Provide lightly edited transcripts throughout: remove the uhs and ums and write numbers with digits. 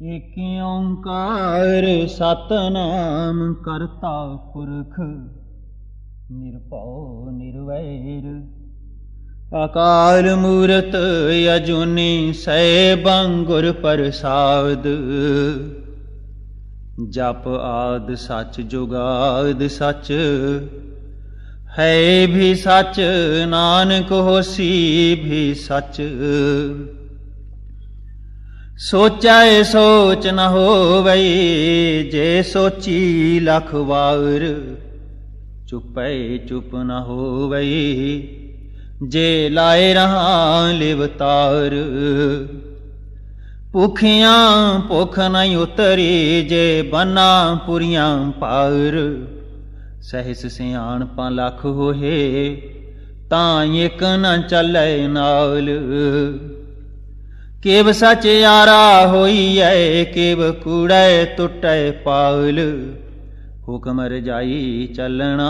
ਏਕ ਓੰਕਾਰ ਸਤਨਾਮ ਕਰਤਾ ਪੁਰਖ ਨਿਰਭਉ ਨਿਰਵੈਰ ਅਕਾਲ ਮੂਰਤ ਅਜੂਨੀ ਸੈਭੰ ਗੁਰ ਪ੍ਰਸਾਦ ਜਪ ਆਦ ਸਚ ਜੁਗਾਦ ਸਚ ਹੈ ਵੀ ਸਚ ਨਾਨਕ ਹੋਸੀ ਵੀ ਸਚ ਸੋਚੈ ਸੋਚ ਨ ਹੋਵਈ ਜੇ ਸੋਚੀ ਲਖ ਵਾਰ ਚੁਪੈ ਚੁਪ ਨ ਹੋਵਈ ਜੇ ਲਾਏ ਰਹਾ ਲਿਵਤਾਰ ਭੁਖਿਆਂ ਭੁਖ ਨ ਉਤਰੀ ਜੇ ਬਨਾ ਪੁਰੀਆਂ ਪਾਰ ਸਹਿਸ ਸਿਆਣਪਾਂ ਲਖ ਹੋਏ ਤਾਂ ਇਕ ਨ ਚੱਲੈ ਨਾਲ केव सचयारा होइए केव कूड़े टुटे पाल हुक्म रजाई चलना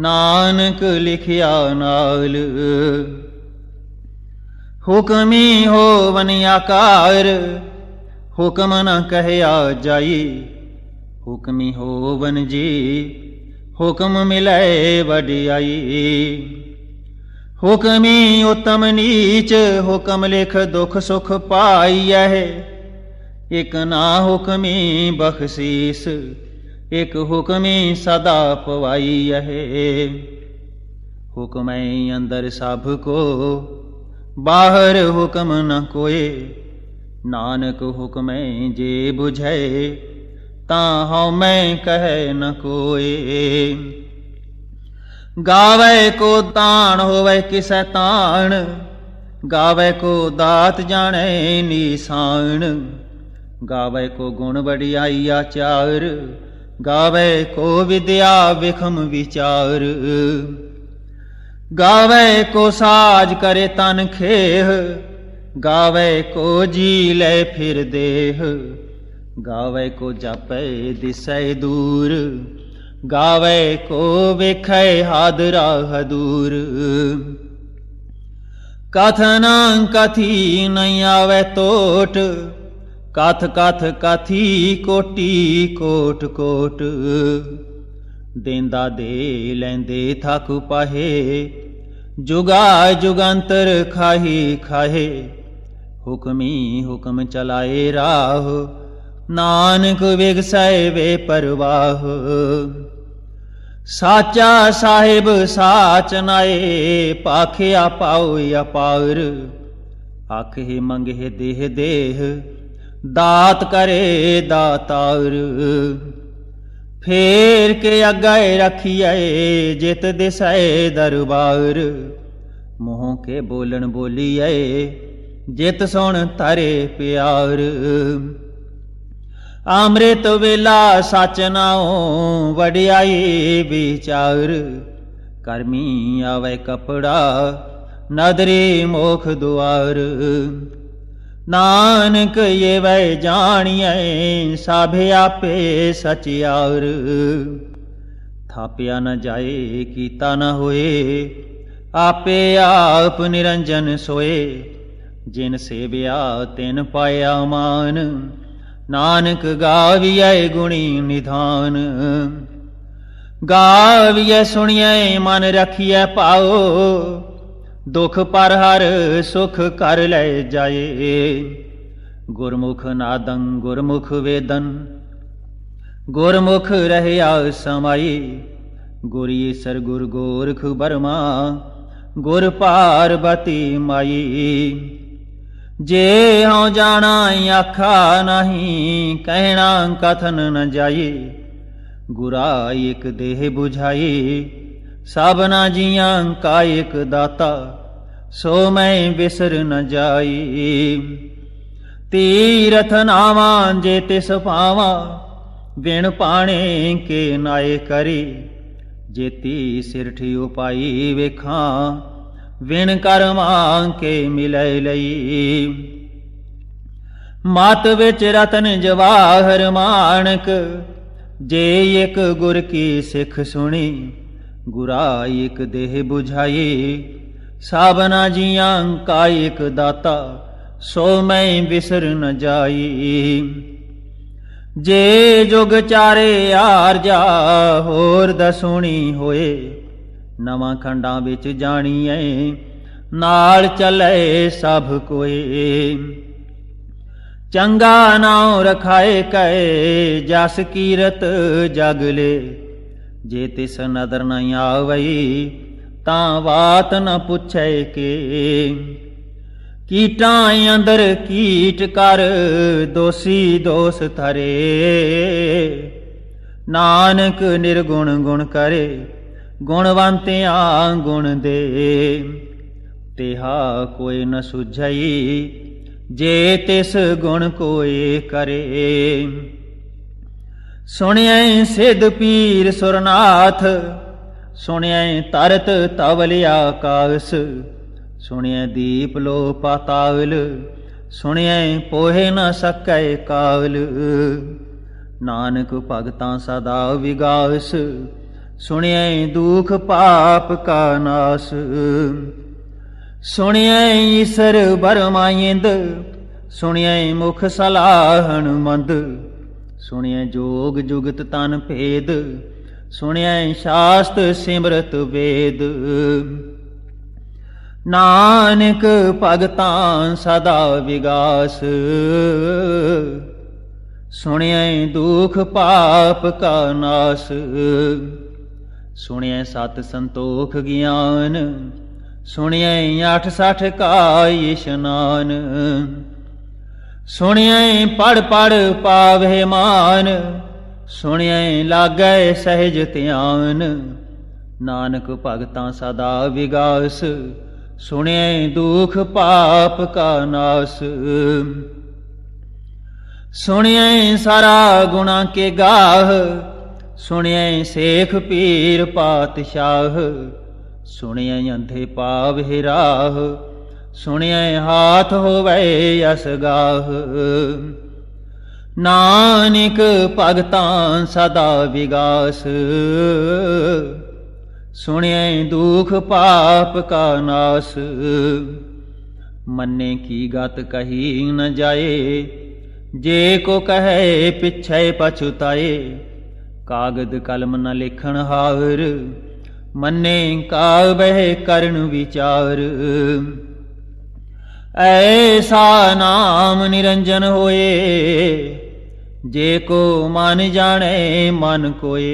नानक लिखिया नाल हुक्मी होवन आकार हुक्म न कहया जाई हुक्मी होवन जी हुक्म मिले वडियाई हुक्मी उत्तम नीच हुक्म लिख दुख सुख पाइए एक ना हुक्मी बख्शीस एक हुक्मी सदा पवाइए हुक्म अंदर सब को बाहर हुक्म न कोय नानक हुक्म जे बुझे ता हौ मैं कहे न कोय गावे को तान होवे किसै तान गावे को दात जाने निशान गावे को गुण बड़ियाई आचार गावे को विद्या विखम विचार गावे को साज करे तन खेह गावे को जी ले फिर देह गावे को जापे दिसै दूर गावे को वेखै हादरा हदूर कथन कथी नहीं आवे तोट कथ कथ कथी कोटि कोट कोट देंदा दे लैंदे थक पाहे जुगा जुगांतर खाही खाहे हुक्मी हुक्म चलाए राह नानक विगसै वे परवाह साचा साहिब साच नाए पाखिया पाओ अपार आखे मंगे देह देह दात करे दातार फेर के अगे रखिए जित दिसै दरबार मुँह के बोलन बोलिए जित सुन तारे प्यार अमृत वेला सच नाओ वडियाई विचार कर्मी आवे कपड़ा नदरी मोख द्वार नानक ये वै जानिए साभे आपे सचियार थापिया न जाए कीता न होए आपे आप निरंजन सोए जिन सेविया तिन पाया मान नानक गाविए गुणी निधान गाविए सुनिए मन रखिए पाओ दुख पर हर सुख कर ले जाए गुरमुख नादं गुरमुख वेदन गुरमुख रहया समाई गुर ईसर गुर गोरख बर्मा गुर पार्वती माई जे हूँ जाना आखा नहीं कहना कथन न जाई गुरा एक देह बुझाई सबना जिया का एक दाता सो मैं बिसर न जाई तीरथ नावा जे तिस पावा बिन पाने के नाए करी जेती सिरठी उपाई वेखा विण कर्मा के मिलै लई मत विच रतन जवाहर मानक जे एक गुर की सिख सुनी गुरा एक देह बुझाई साबना जियां का एक दाता सो मैं बिसर न जाई। जे जुग चारे आरजा होर दसूणी होए, नवां खंडां विच जाणीए नाल चले सब कोए। चंगा नाम रखाए कहे जस कीरत जग ले, जे तिस नदर न आवई तां बात न पुछे के। कीटां अंदर कीट कर दोषी दोष थरे, नानक निर्गुण गुण करे गुणवंतियां गुण दे। तेहा कोई न सुझई जे तिस गुण कोई करे। सुनिए सिद्ध पीर सुरनाथ, सुनिए तरत तवल आकाश। सुनिए दीप लो पाताल, सुनिए पोहे न सकै काल। नानक भगतां सदा विगास, सुनिए दुख पाप का नाश। सुनिए ईसर बरमाइंद, सुनिए मुख सलाहन मंद। सुनिए जोग जुगत तन भेद, सुनिए शास्त्र सिमरत वेद। नानक भगतां सदा विगास, सुनिए दुख पाप का नाश। सुनिए सत संतोख ज्ञान, सुनिए 68 का इशनान। सुनिए पढ़ पढ़ पावे मान, सुनिए लागै सहज ध्यान। नानक भगतां सदा विगास, सुनिए दुख पाप का नाश। सुनिए सारा गुणा के गाह, सुनिए शेख पीर पातशाह। सुनिए अंधे पावे राह, सुनिए हाथ होवे असगाह। नानक भगतां सदा विगास, सुनिए दुख पाप का नाश। मन्ने की गत कही न जाए, जे को कहे पिछे पछुताए। कागद कलम न लिखण हार, मन्ने काबह करन विचार। ऐसा नाम निरंजन होए, जे को मन जाने मन कोए।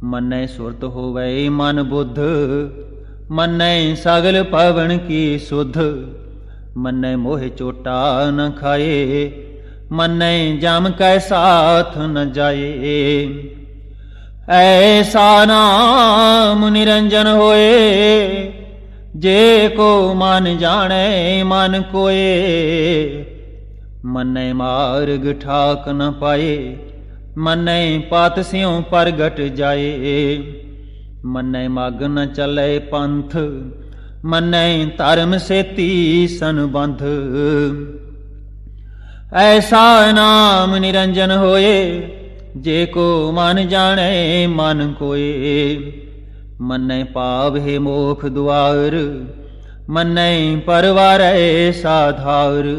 मन्ने सुरत होवे मन बुद्ध, मन्ने सगल पवन की सुध। मन्ने मोह चोटा न खाए, मन्ने जम कै साथ न जाए। ऐसा नाम निरंजन होए, जे को मन जाने मन कोए। मन्ने मार्ग ठाक न पाए, मन्ने पात स्यों प्रगट जाए। मन्ने मग न चले पंथ, मन्ने धर्म सेती संबंध। ऐसा नाम निरंजन होए, जे को मन जाने मन कोए। मन्ने पावे मोख द्वार, मन्ने परवारे साधार।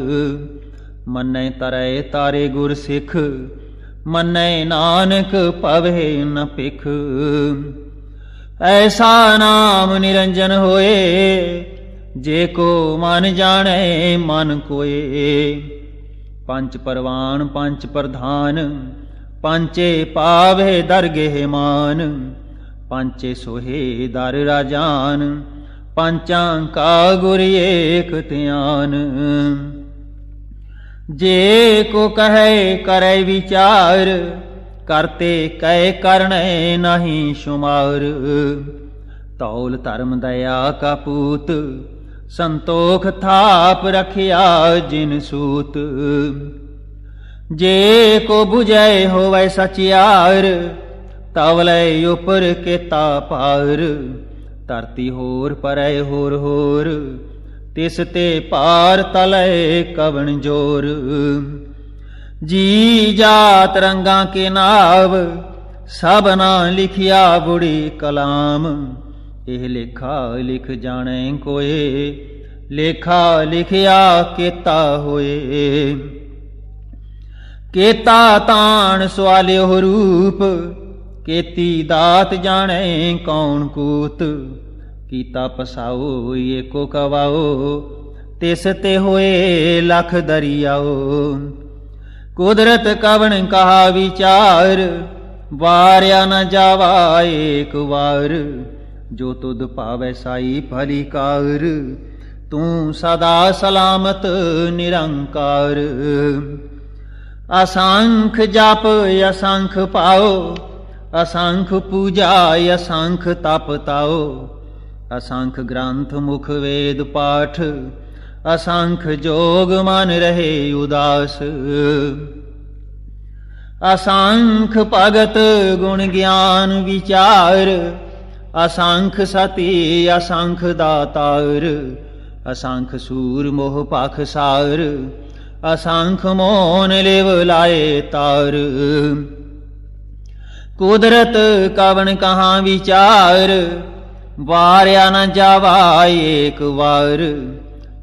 मन्ने तरै तारे गुर सिख, मन्ने नानक पवे न पिख। ऐसा नाम निरंजन होए, जे को मन जाने मन कोए। पंच परवान पंच प्रधान, पंचे पावे दरगेह मान। पंचे सोहे दर राजान, पंचां का गुर एक ध्यान। जे को कहे करे विचार, करते कै करने नहीं शुमार। तौल धर्म दया का पूत, संतोख थाप रखिया जिन सूत। जे को बुझे होवे सचियार, तवले उपर केता पार। धरती होर परै होर होर, तिस ते पार तले कवन जोर। जी जात रंगा के नाव, सबना लिखिया बुढ़ी कलाम। एह लेखा लिख जाने कोए, लेखा लिखिया केता होए। केता तान सवालियो रूप, केती दात जाने कौन कूत। कीता पसाओ एको कवाओ, तिस ते होए लख दरियाओ। कुदरत कवन कहा विचार, वार्या न जावा एक वार। जो तुद पावै साई फलिकार, तू सदा सलामत निरंकार। असंख जाप असंख पाओ, असंख पूजा असंख तप ताओ। असंख ग्रंथ मुख वेद पाठ, असंख जोग मन रहे उदास। असंख भगत गुण ज्ञान विचार, असंख सती असंख दातार। असंख सूर मोह पाखसार, असंख मोन लिव लाए तार। कुदरत कवन कहाँ विचार, वार्या न जावा एक वार।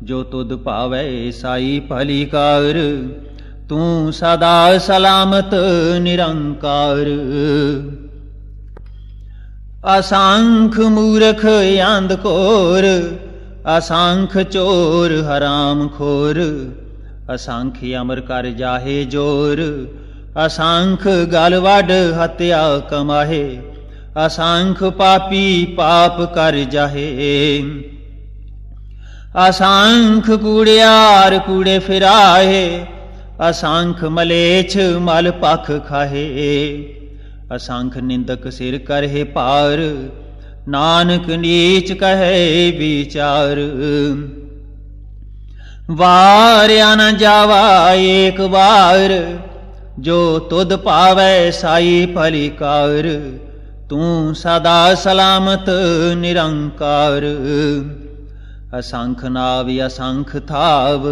जो तुद पावै साई फलिकार, तू सदा सलामत निरंकार। असंख मूर्ख अंधकोर, असंख चोर हराम खोर। असंख अमर कर जाहे जोर, असंख गल वड हत्या कमाहे। असंख पापी पाप कर जाहे। असंख कूड़ियार कूड़े फिराहे, असंख मलेच्छ मल पख खाहे। असंख निंदक सिर करहे पार, नानक नीच कहे विचार। वार्या न जावा एक बार, जो तुद पावै साई फलिकार। तू सदा सलामत निरंकार। असंख नाव असंख थाव,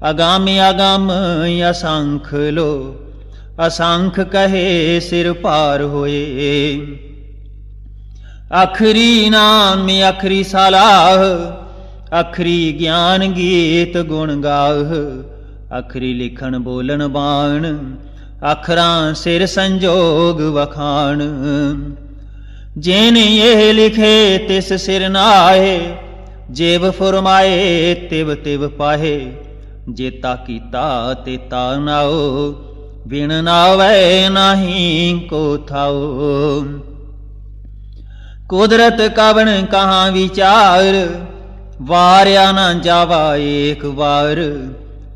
अगाम अगम असंख लो। असंख कहे सिर पार होए। अखरी नाम में अखरी सलाह, अखरी ज्ञान गीत गुण गाह। अखरी लिखन बोलन बाण, अखरां सिर संजोग वखाण। जिन ये लिखे तिस सिर नाहे, जेव फुरमाए तिव तिव पाहे। जेता कीता तेता नाओ, बिन नावै नाही को थाओ। कुदरत कवन कहाँ विचार, वार्या न जावा एक वार।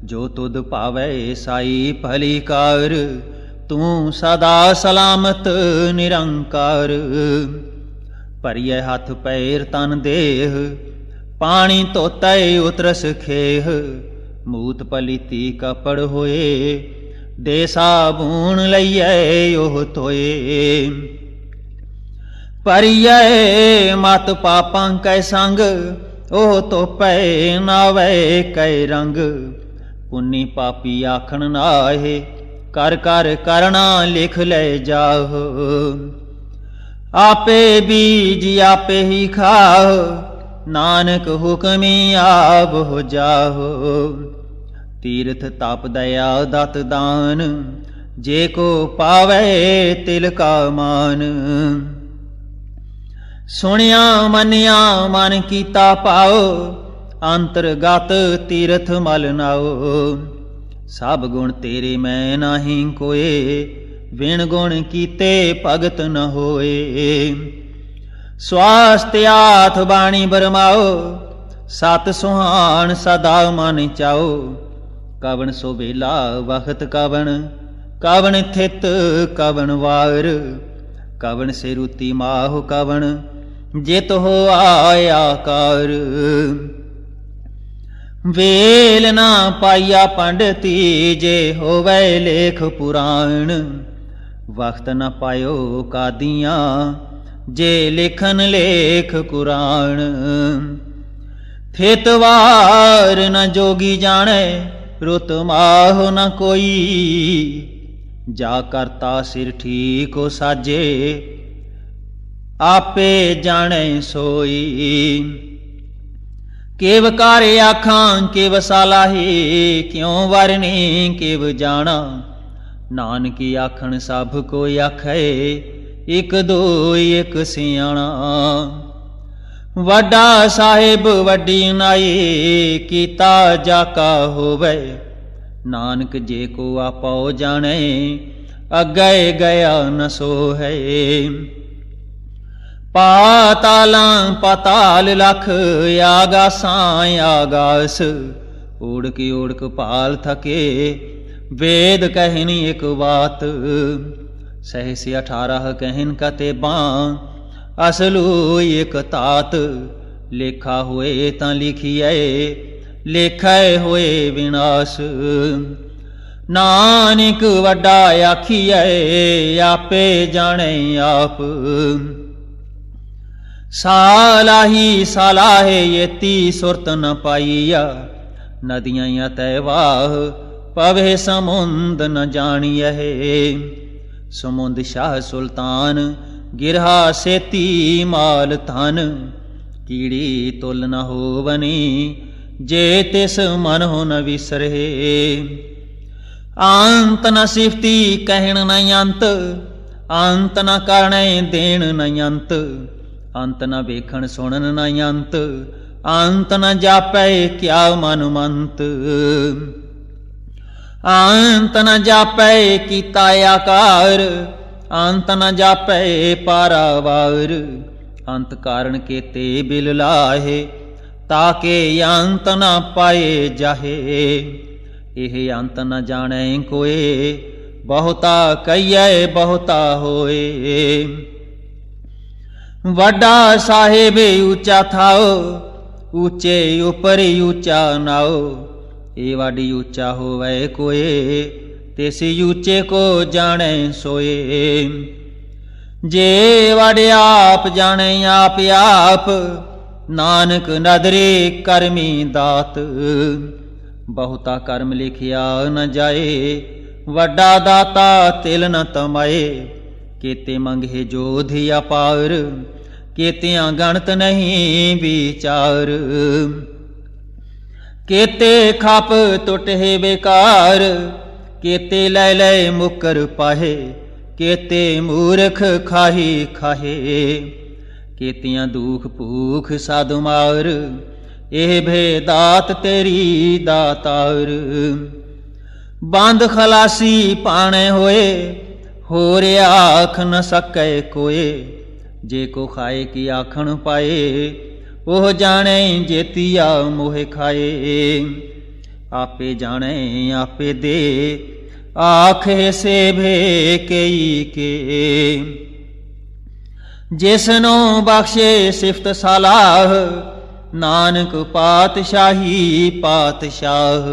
जो तुद पावै साई फलिकार, तू सदा सलामत निरंकार। परिय हाथ पैर तन देह, पानी धोतै उतरस खेह। मूत पलीती कपड़ होए, दे साबून लइयै ओह धोए। परिय मत पापां कै संग, ओह धोपै नावै कै रंग। पुन्नी पापी आखन नाहे, कर कर करना लिख ले जाहो। आपे बीज आपे ही खाओ, नानक हुक्मी आप हो जाहो। तीर्थ ताप दया दत दान, जे को पावै तिल का मान। सुनिया मनिया मन कीता पाओ, अंतरगत तीर्थ मल नाओ। सब गुण तेरे मैं नाही कोए, विण गुण कीते भगत न होए। स्वास्थ्य आथ बाणी बरमाओ, सत सुहान सदा मन चाओ। कवन सो वेला वखत कवन, कवन थित कवन वार। कवन से रुति माह कवन, जित हो आया कार। वेल ना पाइया पंडिती, जे होवै लेख पुराण। वक्त न पायो कादियाँ, जे लिखन लेख कुरान। थितवार न जोगी जाने, रुत माह न कोई। जा करता सिर ठीक हो साजे, आपे जाने सोई। केव कार आखां केव सालाही, क्यों वरनी केव जाना। नानकी आखण सब कोई आखे, एक दो एक सियाणा। वड्डा साहिब वड्डी नाई, कीता जाका होवे। नानक जे को आपो जाने, अगे गया न सोहे। पातालां पाताल लख, आगासां आगास। ओढ़क ओढ़क पाल थके, वेद कहन एक बात। सहस 18 कहन कतेबां, असलू एक तात। लेखा होए तां लिखिए, लेखै होए विनाश। नानक वड्डा आखिए, आपे जाने आप। सालाही सालाहे येती सुरत न पाईया। नदियां तैवाह, पवे समुंद न जानियहे। समुंद शाह सुल्तान, गिरहा सेती माल धन। कीड़ी तुल न होवनी, जे तिस मन हो न विसरे। अंत न सिफती कहण न अंत, अंत न करणे देण न अंत। अंत न वेखण सुनन न अंत, अंत न जापै क्या मन मंत। अंत न जापै कीता आकार, अंत न जापै पारावार। अंत कारण केते बिल लाहे, ताके अंत न पाए जाहे। एह अंत न जाने कोए, बहुता कहिए बहुता होए। वड्डा साहिब ऊंचा थाओ, ऊंचे उपर ऊंचा नाओ। ए वाडी ऊंचा होवे कोए, तिस ऊंचे को जाने सोए। जे वाडे आप जाने आप आप, नानक नदरे करमी दात। बहुता कर्म लिखिया न जाए, वड्डा दाता तिल न तमाए। केते मंगे जोधि अपार, केतियां गणत नहीं विचार। केते खप टुटे बेकार, केते लै लै मुकर पाहे। केते मूर्ख खाही खाहे, केतियां दुख भूख साधु मार। एह भेदात तेरी दातार। बंद खलासी पाने होए, होर आख न सकै कोए। जे को खाए की आखण पाए, ओह जाने जेतिया मोहे खाए। आपे जाने आपे दे, आखे से भे कई के। जिसनो बख्शे सिफत सलाह, नानक पातशाही पातशाह।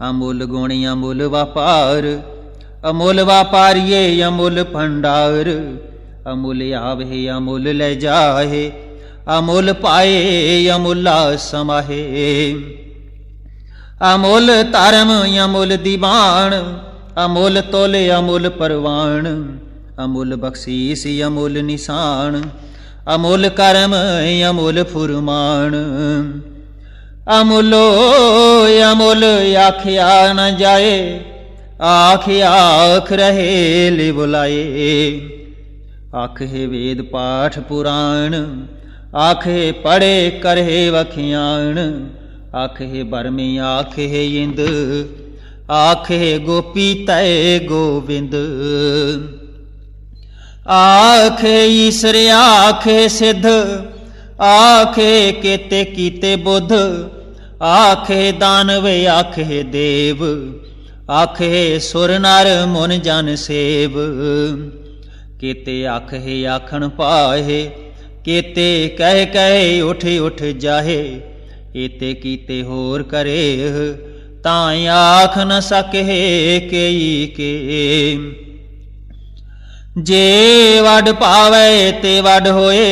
अमुल गुण अमुल व्यापार, अमुल व्यापारिये अमुल भंडार। अमुल आवे अमुल ले जाहे, अमुल पाए अमुला समाहे। अमुल धर्म अमुल दीवान, अमुल तोल अमुल परवान। अमुल बख्शीस अमुल निशान, अमुल कर्म अमुल फुरमान। अमुलो अमुल आखिया न जाए, आख आख रहे ले बुलाए। आखे वेद पाठ पुराण, आखे पढ़े करे वखियाण। आखे बरमे आखे इंद, आखे गोपी तय गोविंद। आखे ईश्वर आखे सिद्ध, आखे केते कीते बुध। आखे दानव आखे देव, आखे सुर नर मुन जन सेव। केते आखे आखण पाहे, केते कह कह उठ उठ जाहे। एते कीते होर करे, तां आख न सके कई के। जे वड पावे ते वड होए,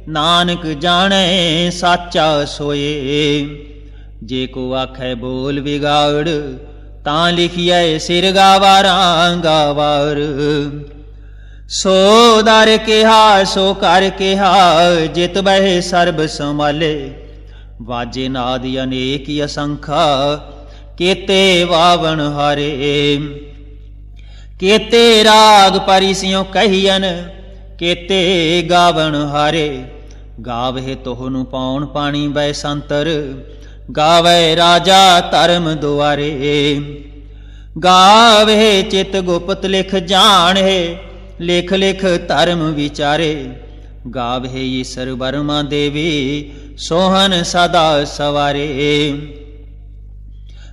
नानक जाने साचा सोए। जे को आखे बोल बिगाड़, तां लिखिए सिर गावारां गावार। सो दर केहा सो कर केहा, जित बह सर्ब संभाले। वाजे नाद अनेक असंखा, केते वावन हारे। केते राग परिसियों कहियन, केते गावन हारे। गावे तोहनु पौन पानी बैसंतर, गावे राजा धर्म दुआरे। गावे चित गुप्त लिख जाने, लिख लिख धर्म विचारे। गावे ईसर वर्मा देवी, सोहन सदा सवारे।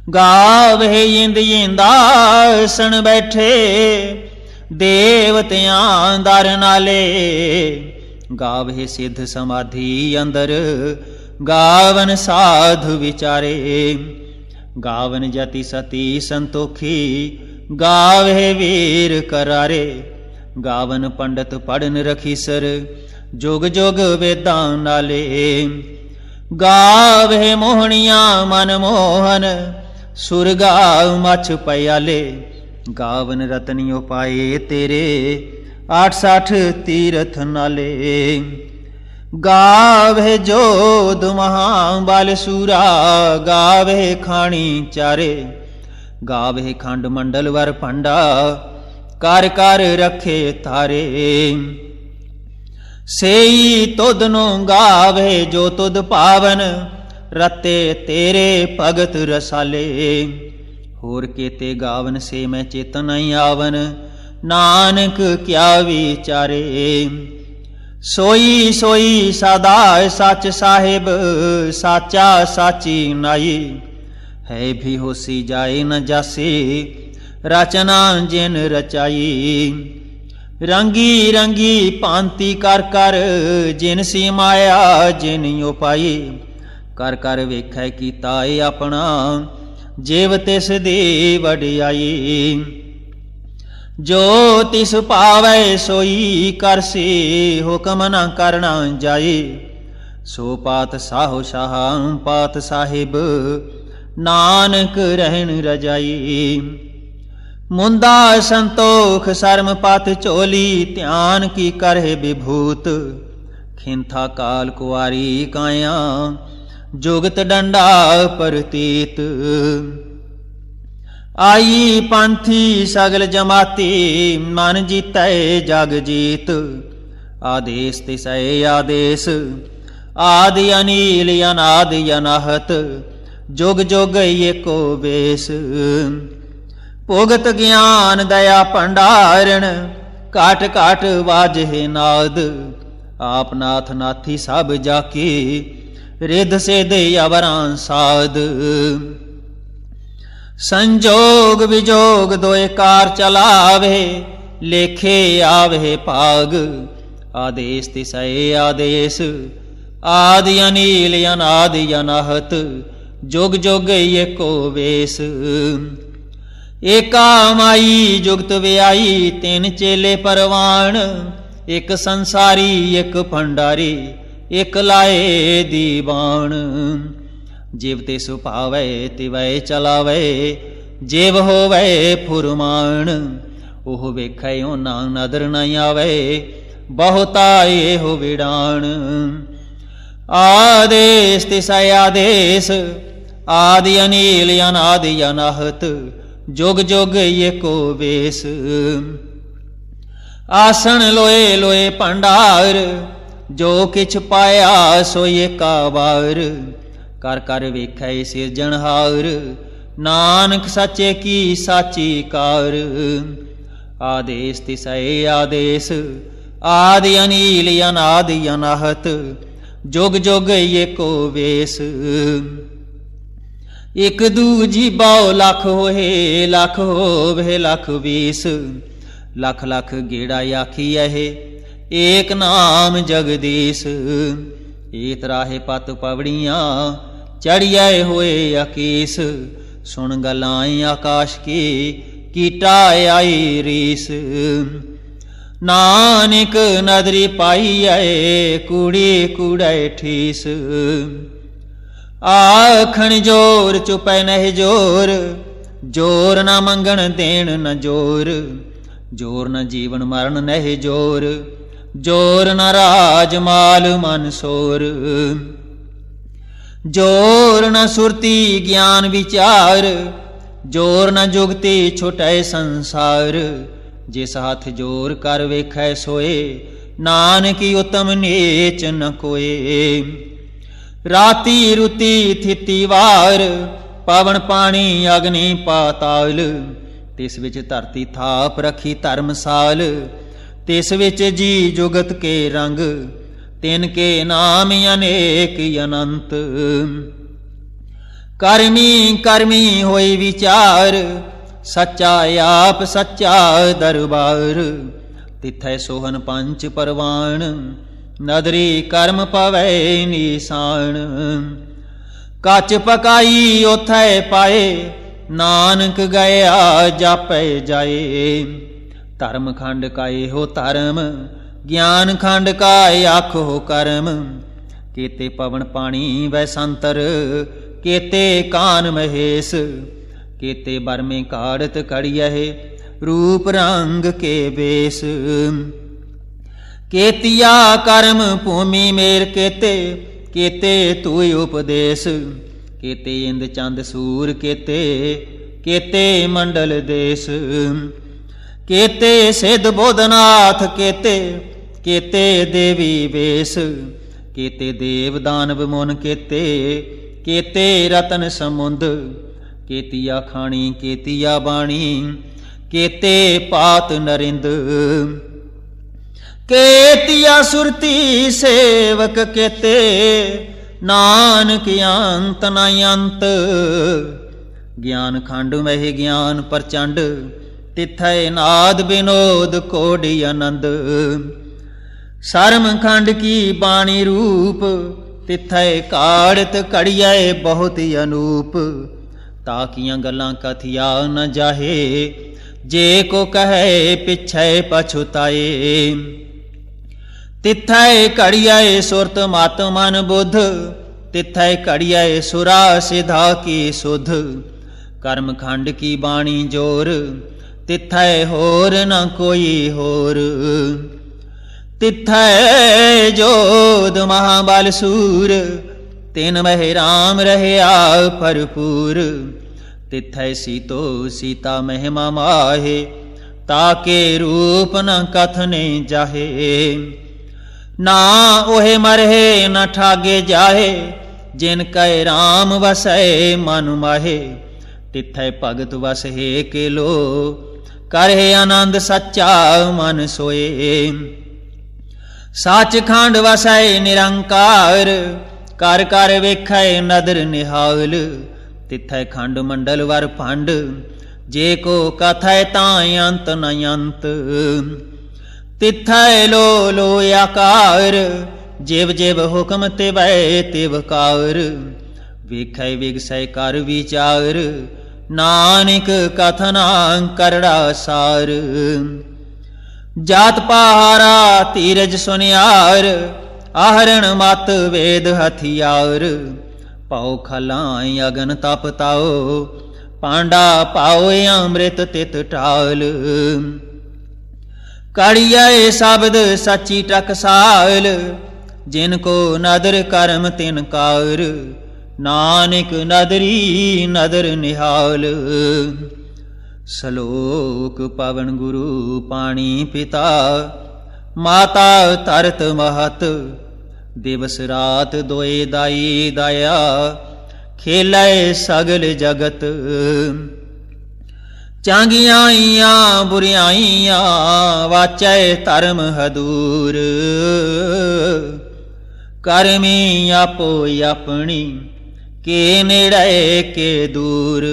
गावे इंद इंदासन बैठे, देवतियां दर नाले। गावे सिद्ध समाधि अंदर, गावन साधु विचारे। गावन जति सती संतोखी, गावे वीर करारे। गावन पंडित पढ़न रखीसर, जुग जुग वेदां नाले। गावे मोहनिया मन मोहन, सुरगा मछ पयाले। गावन रतनियो पाए तेरे, 68 तीरथ नाले। गावे जोध महाबल सूरा, गावे खाणी चारे। गावे खंड मंडल वर पंडा, कर कर रखे थारे। सेई तुधनो गावे जो तुध पावन, रते तेरे भगत रसाले। होर केते गावन से मैं चेतन आवन, नानक क्या विचारे। सोई सोई सदा सच साहिब, साचा साची नाई। है भी होसी जाए न जासे, रचना जिन रचाई। रंगी रंगी भांति कर कर, जिन सी माया जिन उपाई। कर कर वेखै कीता अपना, जेव तिस दी वडियाई। जो तिस पावै सोई करसी, हुक्म न करना जाई। सो पात साहो शाह पात साहिब, नानक रहन रजाई। मुंदा संतोख शर्म पत चोली, ध्यान की करहे विभूत। खिंथा काल कुआरी काया, जुगत डंडा परतीत। आई पंथी सगल जमाती, मन जीतै जग जीत। आदेश तिसै आदेश, आदि अनील अनादि अनाहत। जुग जुग एको बेस। भुगत ज्ञान दया भंडारण, काट काट वाजहे नाद। आप नाथ नाथी सब जाकी, रिध सिध अवरां साध। संजोग विजोग दोए कार चलावे, लेखे आवे भाग। आदेश तिसै आदेश, आदि अनील अनादि अनाहत। जुग जुग एको वेस। एका माई जुगत व्याई, तीन चेले परवान। एक संसारी एक भंडारी, एक लाए दीवान। जिव ते सुभावै तिवै चलावै, जिव होवै फुरमान। ओह वेखै ओना नदर न आवै, बहुता एहो विडान। आदेश तिसै आदेश, आदि अनील अनादि अनाहत। जुग जुग एको वेस। आसन लोए लोए भंडार, जो किछ पाया सो एका बार। कर कर वेखै सिरजनहार, नानक सच्चे की साची कार। आदेश तिसै आदेश, आदि अनील अनादि अनाहत। जुग जुग एको वेस। एक दूजी बाओ लख होए, लख होवे लख बीस। लख लख गेड़ा आखी है, एक नाम जगदीश। इत राहे पत पवड़ियाँ, चढ़िया होए अकीस। सुन गलाएं आकाश की, कीटा आई रीस। नानक नदरी पाई आए, कूड़ी कूड़े ठीस। आखण जोर चुपै नहीं जोर, जोर न मंगण देण न जोर। जोर न जीवन मरण नहीं जोर, जोर न राज माल मन सोर। जोर न सुरती ज्ञान विचार, जोर न जुगती छुटै संसार। जिस हाथ जोर कर वेखै सोए, नानक उत्तम नीच न कोए। राती रुती थिती वार, पवन पानी अग्नि पाताल। तिस विच धरती थाप रखी धर्मसाल, तिस विच जी जुगत के रंग। तिनके नाम अनेक अनंत। कर्मी कर्मी होई विचार, सच्चा आप सच्चा दरबार। तिथै सोहन पंच परवान, नदरी कर्म पवै निशान। कच पकाई ओथै पाए, नानक गया जापै जाए। धर्म खंड का हो धर्म, ज्ञान खंड का आखो कर्म। केते पवन पानी वै संतर, केते कान महेश। केते बरमे काड़त कड़ियह, रूप रंग के बेस। केतिया कर्म भूमि मेर केते, केते तू उपदेश। केते इंद चंद सूर केते, केते मंडल देश। केते सिद्ध बोधनाथ केते, केते देवी वेश। केते देव दानव मुन केते, केते रतन समुंद। केतिया खाणी केतिया बाणी, केते पात नरिंद। केतिया सुरती सेवक केते, नानक अंत न अंत। ज्ञान खंड मह ज्ञान प्रचंड, तिथै नाद विनोद कोटि आनंद। सरम खंड की बाणी रूप, तिथै काड़त कड़ियै बहुत अनूप। ताकियां गल्लां कथिया न जाहे, जे को कहे पिछै पछुताए। तिथै कड़ियै सुरत मत मन बुध, तिथै कड़ियै सुरा सिधा की सुध। कर्म खंड की बाणी जोर, तिथै होर न कोई होर। तिथै जोध महाबल सूर, तिन मह राम रहया भरपूर। तिथै सीतो सीता महिमा माहे, ताके रूप न कथने जाहे। ना ओहे मरहे न ठागे जाहे, जिन कै राम वसै मन माहे। तिथै भगत वस हे के लो, करहे आनंद सच्चा मन सोए। सच खंड वसै निरंकार, कर कर वेखै नदर निहाल। तिथै खंड मंडल वर फंड, जे को कथै तां अंत न अंत। तिथै लो लो आकार, जिव जिव हुक्म तिवै तिव कार। वेखै विगसै कर विचार, नानक कथना करड़ा सार। जात पहारा धीरज सुनियार, आहरण मत वेद हथियार। पाओ खलाएं अगन तप ताओ, पांडा पाओ अमृत तित टाल। कड़ियै शब्द सच्ची टकसाल, जिनको नदर कर्म तिन कार। नानक नदरी नदर निहाल। सलोक पवन गुरु पाणी पिता, माता तरत महत। दिवस रात दोए दाई दाया, खेलै सगल जगत। चांगियाइयां बुरियाइयां, वाचै धर्म हदूर। करमी आपो अपनी, के नेड़े के दूर।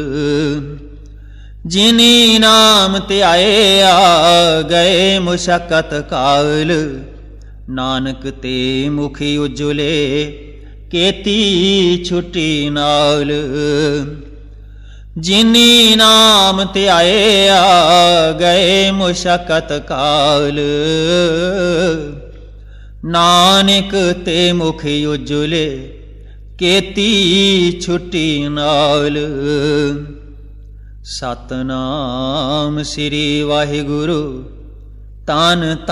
जिनी नाम त्याया, गए मुशक्कत काल। नानक ते मुखी उज्जले, केती छुट्टी नाल। जिनी नाम त्याया, गए मुशक्कत काल। नानक ते मुखी उज्जले, केती छुट्टी नाल। सतनाम श्री वाहिगुरु, तन तन